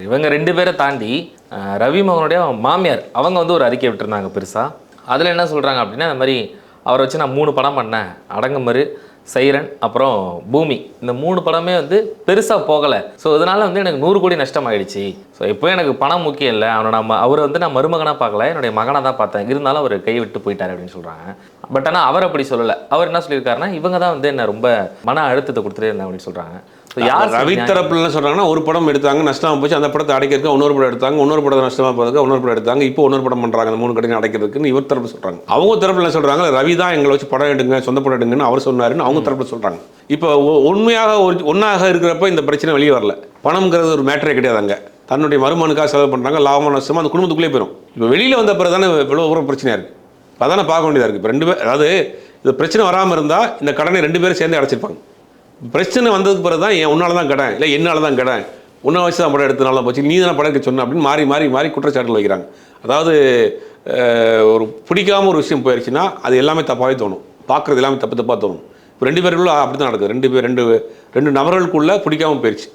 இவங்க 2 பேரை தாண்டி ரவி மோகனுடைய மாமியார் அவங்க வந்து ஒரு அறிக்கை விட்டுருந்தாங்க பெருசாக. அதில் என்ன சொல்கிறாங்க அப்படின்னா, இந்த மாதிரி அவரை வச்சு நான் 3 படம் பண்ணேன். அடங்கமறு, சைரன், அப்புறம் பூமி. இந்த 3 படமே வந்து பெருசாக போகலை. ஸோ இதனால் வந்து எனக்கு 100 கோடி நஷ்டமாயிடுச்சு. ஸோ இப்போ எனக்கு பணம் முக்கியம் இல்லை. அவரை வந்து நான் மருமகனாக பார்க்கல, என்னுடைய மகனாக தான் பார்த்தேன். இருந்தாலும் அவர் கை விட்டு போயிட்டார் அப்படின்னு சொல்கிறாங்க. பட் ஆனால் அவர் அப்படி சொல்லலை. அவர் என்ன சொல்லியிருக்காருன்னா, இவங்க தான் வந்து என்ன ரொம்ப மன அழுத்தத்தை கொடுத்துட்டே இருந்தாங்க அப்படின்னு சொல்கிறாங்க. ஸோ யார் ரவி தரப்புல என்ன சொல்கிறாங்கன்னா, ஒரு படம் எடுத்தாங்க, நஷ்டமாக போச்சு, அந்த படத்தை அடைக்கிறதுக்கு இன்னொரு படம் எடுத்தாங்க, இன்னொரு படம் நஷ்டமாக போகிறதுக்கு இன்னொரு படம் எடுத்தாங்க, இப்போ இன்னொரு படம் பண்ணுறாங்க அந்த 3 கடையும் அடைக்கிறதுக்குன்னு இவர் தரப்பு சொல்கிறாங்க. அவங்க தரப்புல என்ன சொல்கிறாங்க, ரவி தான் எங்களை வச்சு படம் எடுங்க, சொந்த படம் எடுங்கன்னு அவர் சொன்னாருன்னு அவங்க தரப்புல சொல்கிறாங்க. இப்போ உண்மையாக ஒன்றாக இருக்கிறப்ப இந்த பிரச்சனை வெளியே வரல. பணம்ங்கிறது ஒரு மேட்டரே கிடையாது. அங்கே தன்னுடைய மருமனுக்காக செலவு பண்ணுறாங்க, லாபம் நஷ்டமாக அந்த குடும்பத்துக்குள்ளே போயிடும். இப்போ வெளியில் வந்த பிறகு தானே இவ்வளோ பிரச்சனையாக இருக்குது. அதானே பார்க்க வேண்டியதாக இருக்குது. இப்போ 2 பேர், அதாவது இது பிரச்சனை வராமல் இருந்தால் இந்த கடனை 2 பேரும் சேர்ந்து அடைச்சிருப்பாங்க. பிரச்சனை வந்ததுக்கு பிறகு தான் உன்னால தான் கடன், இல்லை என்னால் தான் கடன், உன்னை வச்சு தான் படம் எடுத்தனால போச்சு, நீ தானே படம் எடுக்க சொன்ன அப்படின்னு மாறி மாறி மாறி குற்றச்சாட்டுகள் வைக்கிறாங்க. அதாவது ஒரு பிடிக்காம ஒரு விஷயம் போயிடுச்சுன்னா அது எல்லாமே தப்பாகவே தோணும். பார்க்குறது எல்லாமே தப்பாக தோணும். இப்போ 2 பேருக்குள்ள அப்படி தான் நடக்குது. 2 நபர்களுக்குள்ளே பிடிக்காமல் போயிடுச்சு.